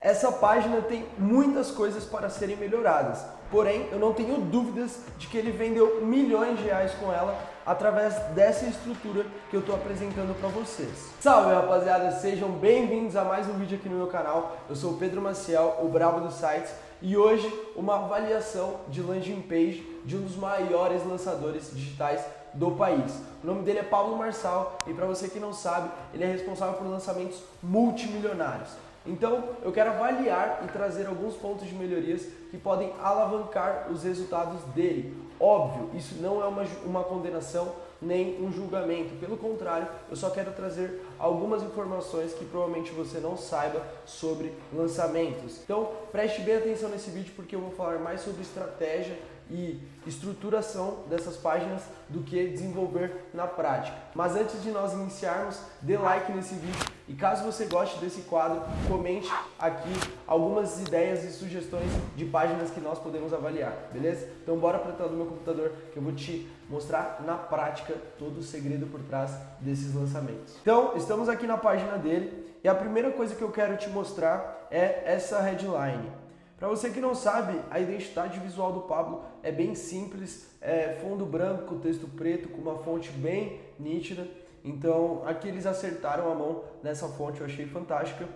Essa página tem muitas coisas para serem melhoradas, porém eu não tenho dúvidas de que ele vendeu milhões de reais com ela através dessa estrutura que eu estou apresentando para vocês. Salve rapaziada, sejam bem-vindos a mais um vídeo aqui no meu canal. Eu sou o Pedro Maciel, o brabo dos sites, e hoje uma avaliação de landing page de um dos maiores lançadores digitais do país. O nome dele é Pablo Marçal e, para você que não sabe, ele é responsável por lançamentos multimilionários. Então, eu quero avaliar e trazer alguns pontos de melhorias que podem alavancar os resultados dele. Óbvio, isso não é uma condenação nem um julgamento. Pelo contrário, eu só quero trazer algumas informações que provavelmente você não saiba sobre lançamentos. Então, preste bem atenção nesse vídeo porque eu vou falar mais sobre estratégia e estruturação dessas páginas do que desenvolver na prática. Mas antes de nós iniciarmos, dê like nesse vídeo e caso você goste desse quadro, comente aqui algumas ideias e sugestões de páginas que nós podemos avaliar, beleza? Então bora para a tela do meu computador que eu vou te mostrar na prática todo o segredo por trás desses lançamentos. Então, estamos aqui na página dele e a primeira coisa que eu quero te mostrar é essa headline. Para você que não sabe, a identidade visual do Pablo é bem simples, é fundo branco, texto preto, com uma fonte bem nítida. Então aqui eles acertaram a mão nessa fonte, eu achei fantástica.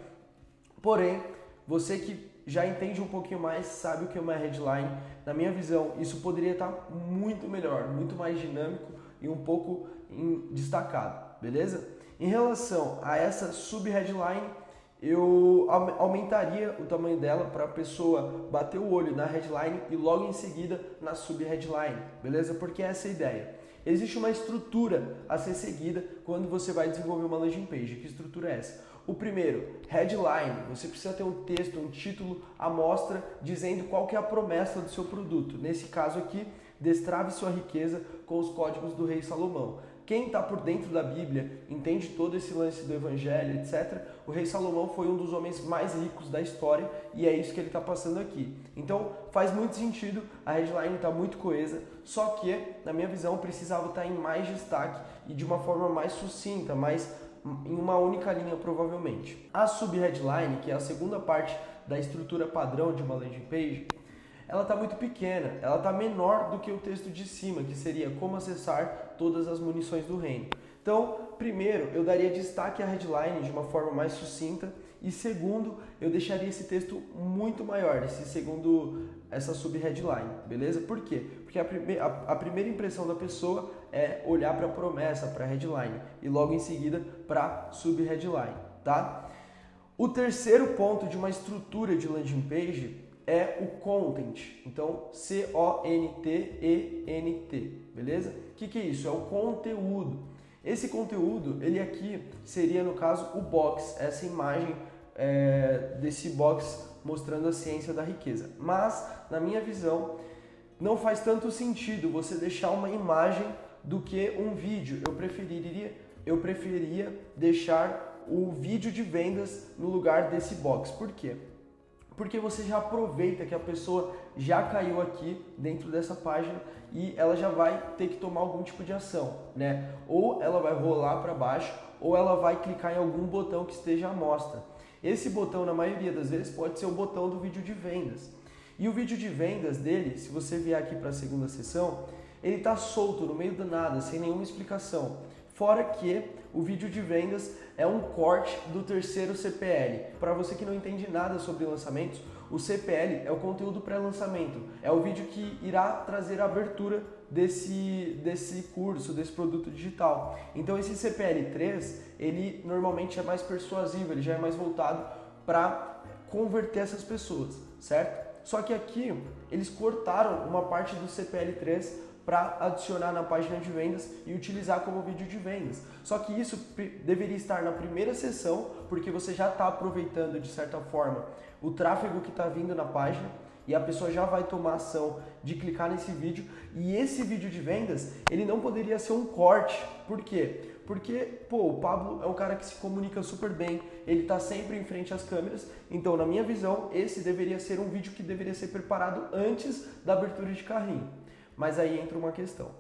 Porém, você que já entende um pouquinho mais, sabe o que é uma headline. Na minha visão, isso poderia estar muito melhor, muito mais dinâmico e um pouco destacado, beleza? Em relação a essa sub-headline, eu aumentaria o tamanho dela para a pessoa bater o olho na headline e logo em seguida na sub-headline, beleza? Porque essa é a ideia. Existe uma estrutura a ser seguida quando você vai desenvolver uma landing page. Que estrutura é essa? O primeiro, headline. Você precisa ter um texto, um título à mostra dizendo qual que é a promessa do seu produto. Nesse caso aqui, destrave sua riqueza com os códigos do rei Salomão. Quem está por dentro da Bíblia, entende todo esse lance do Evangelho, etc. O rei Salomão foi um dos homens mais ricos da história e é isso que ele está passando aqui. Então faz muito sentido, a headline está muito coesa, só que, na minha visão, precisava estar em mais destaque e de uma forma mais sucinta, mais em uma única linha provavelmente. A sub-headline, que é a segunda parte da estrutura padrão de uma landing page, ela está muito pequena, ela está menor do que o texto de cima, que seria como acessar todas as munições do reino. Então, primeiro, eu daria destaque à headline de uma forma mais sucinta e segundo, eu deixaria esse texto muito maior, essa sub-headline, beleza? Por quê? Porque a primeira impressão da pessoa é olhar para a promessa, para a headline e logo em seguida para a sub-headline, tá? O terceiro ponto de uma estrutura de landing page é o content, então C-O-N-T-E-N-T, beleza? O que é isso? É o conteúdo. Esse conteúdo, ele aqui seria no caso o box, essa imagem desse box mostrando a ciência da riqueza. Mas, na minha visão, não faz tanto sentido você deixar uma imagem do que um vídeo. Eu preferiria deixar o vídeo de vendas no lugar desse box. Por quê? Porque você já aproveita que a pessoa já caiu aqui dentro dessa página e ela já vai ter que tomar algum tipo de ação, né? Ou ela vai rolar para baixo ou ela vai clicar em algum botão que esteja à mostra. Esse botão, na maioria das vezes, pode ser o botão do vídeo de vendas. E o vídeo de vendas dele, se você vier aqui para a segunda seção, ele está solto, no meio do nada, sem nenhuma explicação. Fora que o vídeo de vendas é um corte do terceiro CPL. Para você que não entende nada sobre lançamentos, o CPL é o conteúdo pré-lançamento. É o vídeo que irá trazer a abertura desse curso, desse produto digital. Então esse CPL 3, ele normalmente é mais persuasivo, ele já é mais voltado para converter essas pessoas, certo? Só que aqui eles cortaram uma parte do CPL 3 para adicionar na página de vendas e utilizar como vídeo de vendas. Só que isso deveria estar na primeira seção, porque você já está aproveitando de certa forma o tráfego que está vindo na página e a pessoa já vai tomar ação de clicar nesse vídeo. E esse vídeo de vendas, ele não poderia ser um corte. Por quê? Porque, o Pablo é um cara que se comunica super bem, ele está sempre em frente às câmeras, então na minha visão, esse deveria ser um vídeo que deveria ser preparado antes da abertura de carrinho. Mas aí entra uma questão.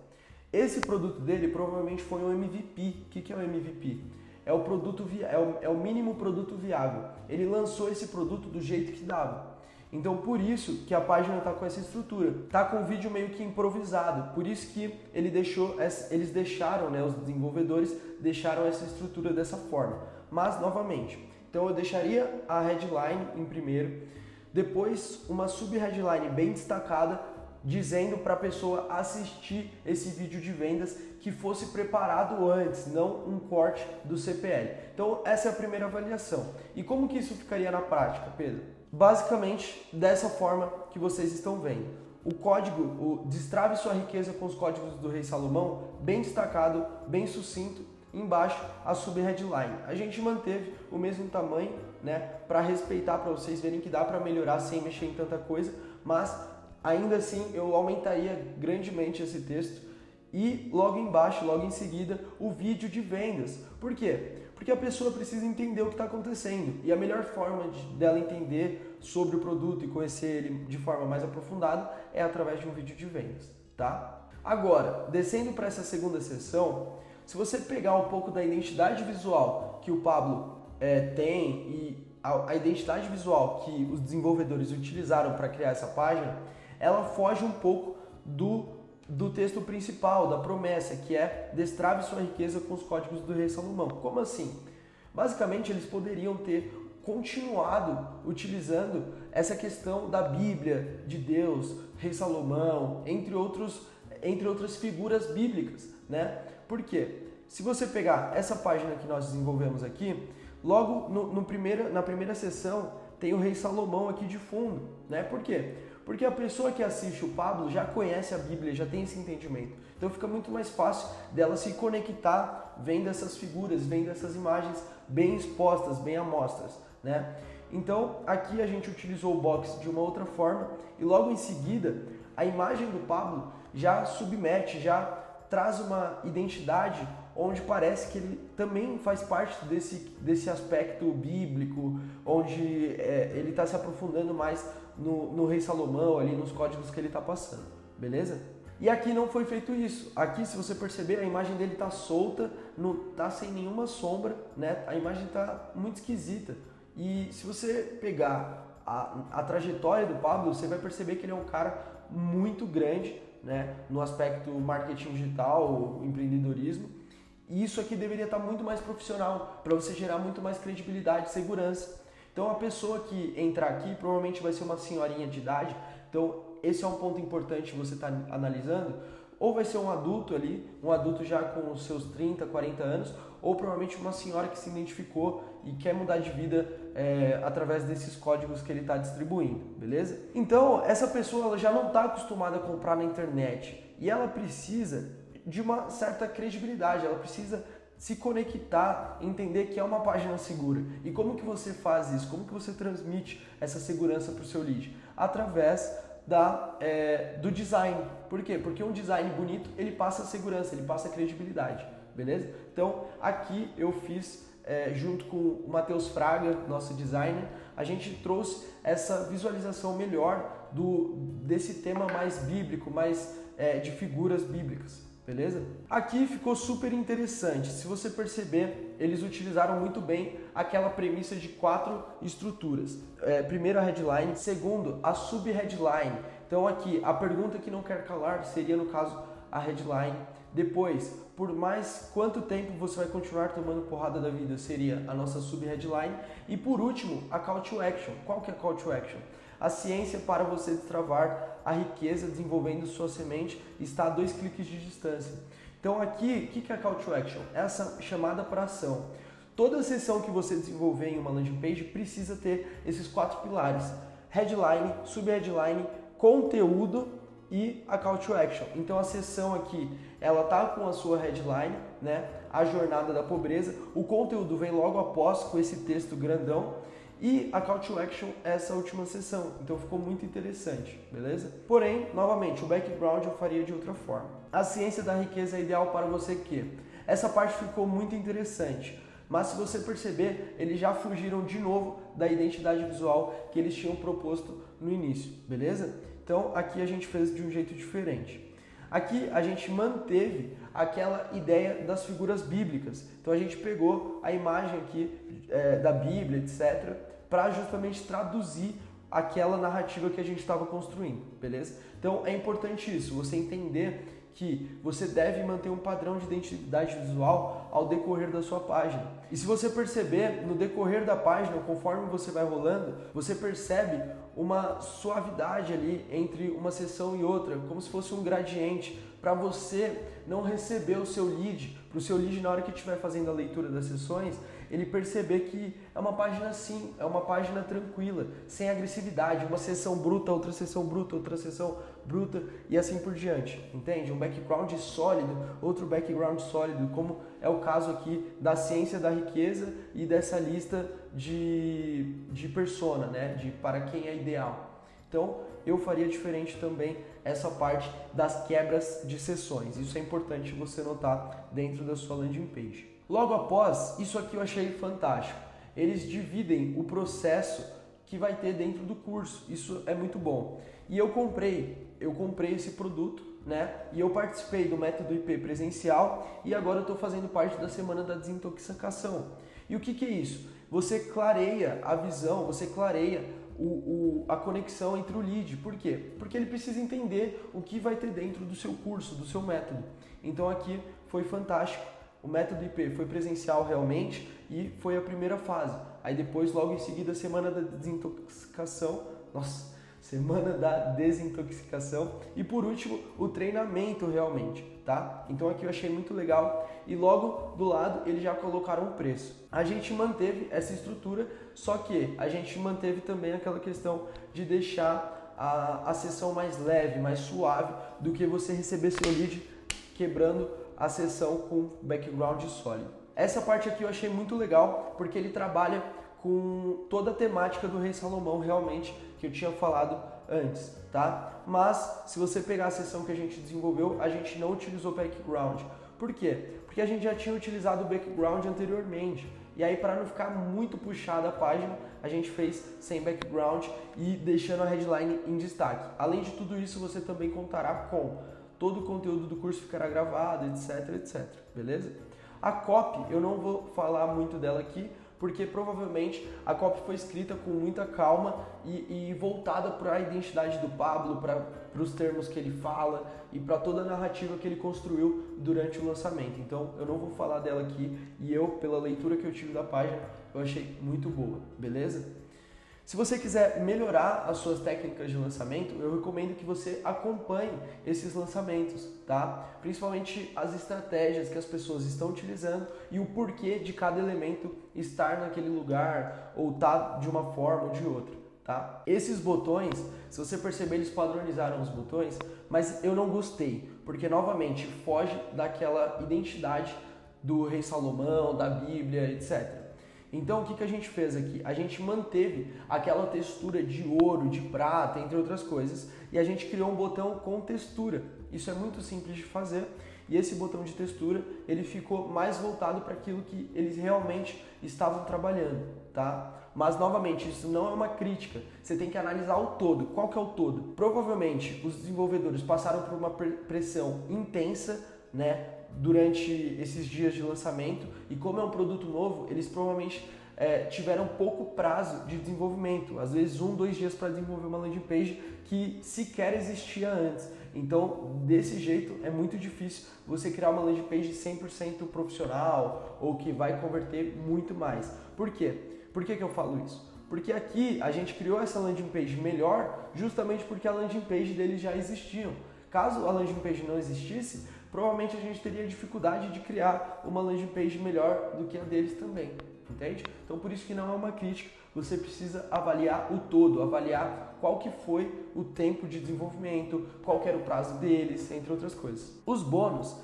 Esse produto dele provavelmente foi um MVP. O que é um MVP? é o produto é o mínimo produto viável. Ele lançou esse produto do jeito que dava. Então por isso que a página está com essa estrutura, está com o vídeo meio que improvisado, por isso que eles deixaram, né, os desenvolvedores deixaram essa estrutura dessa forma. Mas novamente, então eu deixaria a headline em primeiro, depois uma sub-headline bem destacada, dizendo para a pessoa assistir esse vídeo de vendas que fosse preparado antes, não um corte do CPL. Então essa é a primeira avaliação. E como que isso ficaria na prática, Pedro? Basicamente dessa forma que vocês estão vendo. O código, o Destrave Sua Riqueza com os Códigos do Rei Salomão, bem destacado, bem sucinto, embaixo a sub-headline. A gente manteve o mesmo tamanho, né, para respeitar, para vocês verem que dá para melhorar sem mexer em tanta coisa, mas ainda assim eu aumentaria grandemente esse texto e logo embaixo, logo em seguida, o vídeo de vendas. Por quê? Porque a pessoa precisa entender o que está acontecendo e a melhor forma dela entender sobre o produto e conhecer ele de forma mais aprofundada é através de um vídeo de vendas, tá? Agora, descendo para essa segunda sessão, se você pegar um pouco da identidade visual que o Pablo tem e a identidade visual que os desenvolvedores utilizaram para criar essa página, ela foge um pouco do texto principal, da promessa, que é destrave sua riqueza com os códigos do Rei Salomão. Como assim? Basicamente, eles poderiam ter continuado utilizando essa questão da Bíblia, de Deus, Rei Salomão, entre outras figuras bíblicas, né? Por quê? Se você pegar essa página que nós desenvolvemos aqui, logo na primeira sessão tem o Rei Salomão aqui de fundo, né? Por quê? Porque a pessoa que assiste o Pablo já conhece a Bíblia, já tem esse entendimento. Então fica muito mais fácil dela se conectar vendo essas figuras, vendo essas imagens bem expostas, bem amostras, né? Então aqui a gente utilizou o box de uma outra forma e logo em seguida a imagem do Pablo já submete, já traz uma identidade onde parece que ele também faz parte desse aspecto bíblico, onde ele está se aprofundando mais no Rei Salomão, ali nos códigos que ele está passando, beleza? E aqui não foi feito isso. Aqui, se você perceber, a imagem dele está solta, não está sem nenhuma sombra, né? A imagem está muito esquisita. E se você pegar a trajetória do Pablo, você vai perceber que ele é um cara muito grande, né? No aspecto marketing digital, empreendedorismo. E isso aqui deveria estar muito mais profissional, para você gerar muito mais credibilidade e segurança. Então a pessoa que entrar aqui provavelmente vai ser uma senhorinha de idade, então esse é um ponto importante que você está analisando, ou vai ser um adulto ali, um adulto já com os seus 30, 40 anos, ou provavelmente uma senhora que se identificou e quer mudar de vida através desses códigos que ele está distribuindo, beleza? Então essa pessoa ela já não está acostumada a comprar na internet e ela precisa de uma certa credibilidade, ela precisa se conectar, entender que é uma página segura. E como que você faz isso? Como que você transmite essa segurança para o seu lead? Através do design. Por quê? Porque um design bonito, ele passa segurança, ele passa credibilidade, beleza? Então, aqui eu fiz, junto com o Matheus Fraga, nosso designer, a gente trouxe essa visualização melhor desse tema mais bíblico, mais de figuras bíblicas. Beleza? Aqui ficou super interessante. Se você perceber, eles utilizaram muito bem aquela premissa de 4 estruturas. Primeiro a headline, segundo a sub-headline. Então aqui, a pergunta que não quer calar seria no caso a headline. Depois, por mais quanto tempo você vai continuar tomando porrada da vida, seria a nossa sub-headline. E por último, a call to action. Qual que é a call to action? A ciência para você destravar a riqueza desenvolvendo sua semente está a 2 cliques de distância. Então aqui, o que é a call to action? Essa chamada para ação. Toda sessão que você desenvolver em uma landing page precisa ter esses 4 pilares. Headline, sub-headline, conteúdo e a call to action. Então a sessão aqui, ela tá com a sua headline, né? A jornada da pobreza. O conteúdo vem logo após com esse texto grandão. E a call to action é essa última sessão, então ficou muito interessante, beleza? Porém, novamente, o background eu faria de outra forma. A ciência da riqueza é ideal para você que? Essa parte ficou muito interessante, mas se você perceber, eles já fugiram de novo da identidade visual que eles tinham proposto no início, beleza? Então aqui a gente fez de um jeito diferente. Aqui a gente manteve aquela ideia das figuras bíblicas. Então a gente pegou a imagem aqui da Bíblia, etc., para justamente traduzir aquela narrativa que a gente estava construindo, beleza? Então é importante isso, você entender que você deve manter um padrão de identidade visual ao decorrer da sua página. E se você perceber, no decorrer da página, conforme você vai rolando, você percebe uma suavidade ali entre uma seção e outra, como se fosse um gradiente, para você não receber o seu lead, para o seu lead na hora que estiver fazendo a leitura das sessões, ele perceber que é uma página assim, é uma página tranquila, sem agressividade, uma seção bruta, outra seção bruta e assim por diante, entende? Um background sólido, outro background sólido, como é o caso aqui da ciência da riqueza e dessa lista de persona, né? De para quem é ideal. Então, eu faria diferente também essa parte das quebras de sessões. Isso é importante você notar dentro da sua landing page. Logo após, isso aqui eu achei fantástico. Eles dividem o processo que vai ter dentro do curso. Isso é muito bom. E eu comprei esse produto, né? E eu participei do método IP presencial e agora eu estou fazendo parte da semana da desintoxicação. E o que é isso? Você clareia a visão, você clareia a conexão entre o lead. Por quê? Porque ele precisa entender o que vai ter dentro do seu curso, do seu método. Então aqui foi fantástico. O método IP foi presencial realmente e foi a primeira fase. Aí depois, logo em seguida, a semana da desintoxicação. Nossa, semana da desintoxicação. E por último, o treinamento realmente, tá? Então aqui eu achei muito legal. E logo do lado, eles já colocaram o preço. A gente manteve essa estrutura, só que a gente manteve também aquela questão de deixar a sessão mais leve, mais suave, do que você receber seu lead quebrando a sessão com background sólido. Essa parte aqui eu achei muito legal, porque ele trabalha com toda a temática do Rei Salomão realmente, que eu tinha falado antes, tá? Mas, se você pegar a sessão que a gente desenvolveu, a gente não utilizou background. Por quê? Porque a gente já tinha utilizado o background anteriormente. E aí, para não ficar muito puxada a página, a gente fez sem background e deixando a headline em destaque. Além de tudo isso, você também contará com todo o conteúdo do curso ficará gravado, etc, beleza? A copy, eu não vou falar muito dela aqui, porque provavelmente a copy foi escrita com muita calma e voltada para a identidade do Pablo, para os termos que ele fala e para toda a narrativa que ele construiu durante o lançamento. Então eu não vou falar dela aqui e eu, pela leitura que eu tive da página, eu achei muito boa, beleza? Se você quiser melhorar as suas técnicas de lançamento, eu recomendo que você acompanhe esses lançamentos, tá? Principalmente as estratégias que as pessoas estão utilizando e o porquê de cada elemento estar naquele lugar ou estar de uma forma ou de outra, tá? Esses botões, se você perceber, eles padronizaram os botões, mas eu não gostei, porque novamente foge daquela identidade do Rei Salomão, da Bíblia, etc. Então, o que a gente fez aqui? A gente manteve aquela textura de ouro, de prata, entre outras coisas, e a gente criou um botão com textura. Isso é muito simples de fazer, e esse botão de textura, ele ficou mais voltado para aquilo que eles realmente estavam trabalhando, tá? Mas, novamente, isso não é uma crítica. Você tem que analisar o todo. Qual que é o todo? Provavelmente, os desenvolvedores passaram por uma pressão intensa, né, durante esses dias de lançamento, e como é um produto novo, eles provavelmente tiveram pouco prazo de desenvolvimento, às vezes 1-2 dias para desenvolver uma landing page que sequer existia antes. Então, desse jeito, é muito difícil você criar uma landing page 100% profissional ou que vai converter muito mais. Por quê? Por que eu falo isso? Porque aqui a gente criou essa landing page melhor justamente porque a landing page deles já existiam. Caso a landing page não existisse, provavelmente a gente teria dificuldade de criar uma landing page melhor do que a deles também, entende? Então por isso que não é uma crítica, você precisa avaliar o todo, avaliar qual que foi o tempo de desenvolvimento, qual que era o prazo deles, entre outras coisas. Os bônus,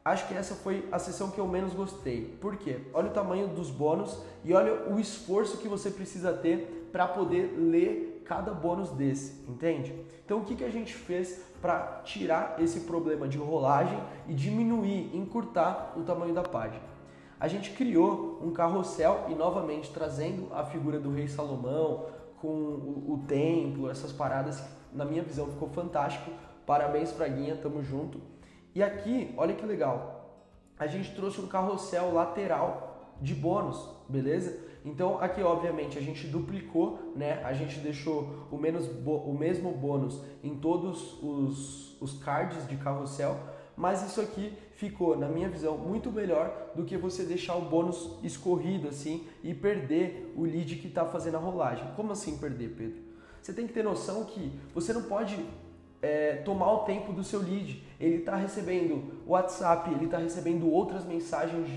acho que essa foi a seção que eu menos gostei. Por quê? Olha o tamanho dos bônus e olha o esforço que você precisa ter para poder ler cada bônus desse, entende? Então o que a gente fez para tirar esse problema de rolagem e diminuir, encurtar o tamanho da página? A gente criou um carrossel e novamente trazendo a figura do Rei Salomão com o templo, essas paradas que na minha visão ficou fantástico. Parabéns, Fraguinha, tamo junto. E aqui, olha que legal, a gente trouxe um carrossel lateral de bônus, beleza? Então aqui obviamente a gente duplicou, né? A gente deixou o mesmo bônus em todos os cards de carrossel, mas isso aqui ficou, na minha visão, muito melhor do que você deixar o bônus escorrido assim e perder o lead que está fazendo a rolagem. Como assim perder, Pedro? Você tem que ter noção que você não pode tomar o tempo do seu lead. Ele está recebendo WhatsApp, ele está recebendo outras mensagens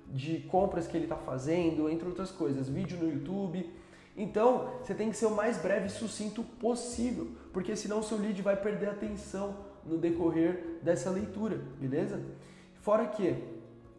de compras que ele está fazendo, entre outras coisas, vídeo no YouTube. Então, você tem que ser o mais breve e sucinto possível, porque senão o seu lead vai perder a atenção no decorrer dessa leitura, beleza? Fora que,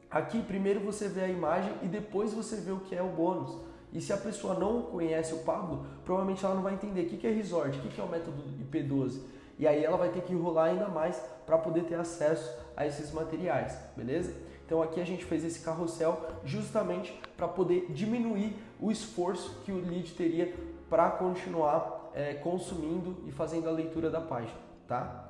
aqui primeiro você vê a imagem e depois você vê o que é o bônus. E se a pessoa não conhece o Pablo, provavelmente ela não vai entender o que é resort, o que é o método IP12. E aí ela vai ter que enrolar ainda mais para poder ter acesso a esses materiais, beleza? Então aqui a gente fez esse carrossel justamente para poder diminuir o esforço que o lead teria para continuar consumindo e fazendo a leitura da página, tá?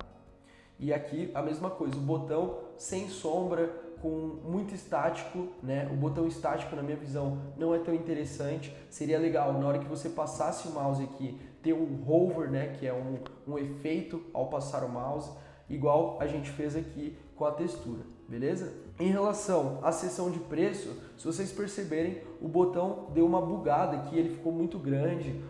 E aqui a mesma coisa, o botão sem sombra, com muito estático, né? O botão estático, na minha visão, não é tão interessante. Seria legal, na hora que você passasse o mouse aqui, ter um hover, né? Que é um efeito ao passar o mouse, igual a gente fez aqui com a textura, beleza? Em relação à seção de preço, se vocês perceberem, o botão deu uma bugada aqui, ele ficou muito grande.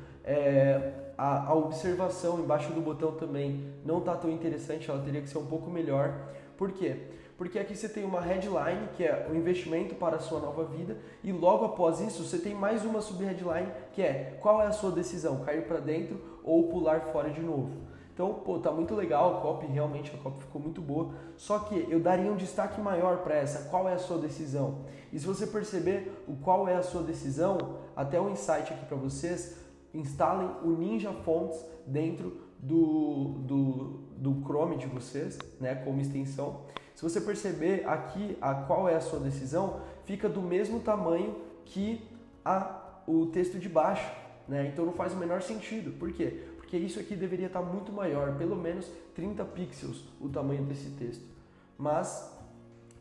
A observação embaixo do botão também não está tão interessante, ela teria que ser um pouco melhor. Por quê? Porque aqui você tem uma headline, que é o investimento para a sua nova vida, e logo após isso você tem mais uma subheadline, que é qual é a sua decisão, cair para dentro ou pular fora de novo. Então, pô, tá muito legal a copy, realmente a copy ficou muito boa, só que eu daria um destaque maior para essa, qual é a sua decisão. E se você perceber o qual é a sua decisão, até um insight aqui para vocês, instalem o Ninja Fonts dentro do Chrome de vocês, né, como extensão. Se você perceber aqui qual é a sua decisão, fica do mesmo tamanho que o texto de baixo, né? Então não faz o menor sentido. Por quê? Porque isso aqui deveria estar muito maior, pelo menos 30 pixels o tamanho desse texto. Mas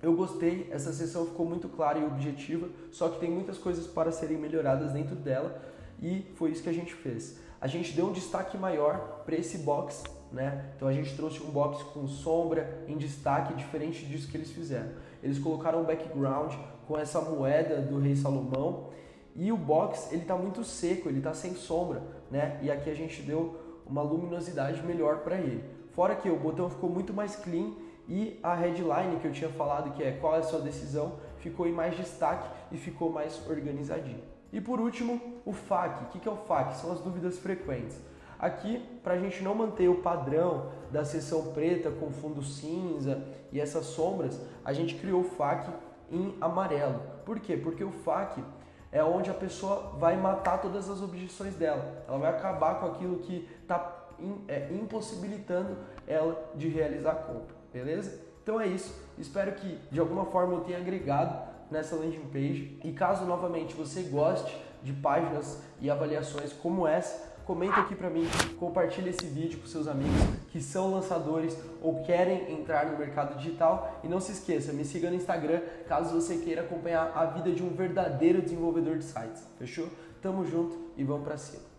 eu gostei, essa seção ficou muito clara e objetiva, só que tem muitas coisas para serem melhoradas dentro dela e foi isso que a gente fez. A gente deu um destaque maior para esse box, né? Então a gente trouxe um box com sombra em destaque, diferente disso que eles fizeram. Eles colocaram um background com essa moeda do Rei Salomão e o box ele está muito seco, ele está sem sombra, né? E aqui a gente deu uma luminosidade melhor para ele. Fora que o botão ficou muito mais clean e a headline que eu tinha falado, que é qual é a sua decisão, ficou em mais destaque e ficou mais organizadinho. E por último, o FAQ. O que é o FAQ? São as dúvidas frequentes. Aqui, para a gente não manter o padrão da seção preta com fundo cinza e essas sombras, a gente criou o FAQ em amarelo. Por quê? Porque o FAQ é onde a pessoa vai matar todas as objeções dela. Ela vai acabar com aquilo que está impossibilitando ela de realizar a compra, beleza? Então é isso. Espero que de alguma forma eu tenha agregado nessa landing page. E caso novamente você goste de páginas e avaliações como essa, comenta aqui para mim, compartilha esse vídeo com seus amigos que são lançadores ou querem entrar no mercado digital. E não se esqueça, me siga no Instagram caso você queira acompanhar a vida de um verdadeiro desenvolvedor de sites. Fechou? Tamo junto e vamos para cima.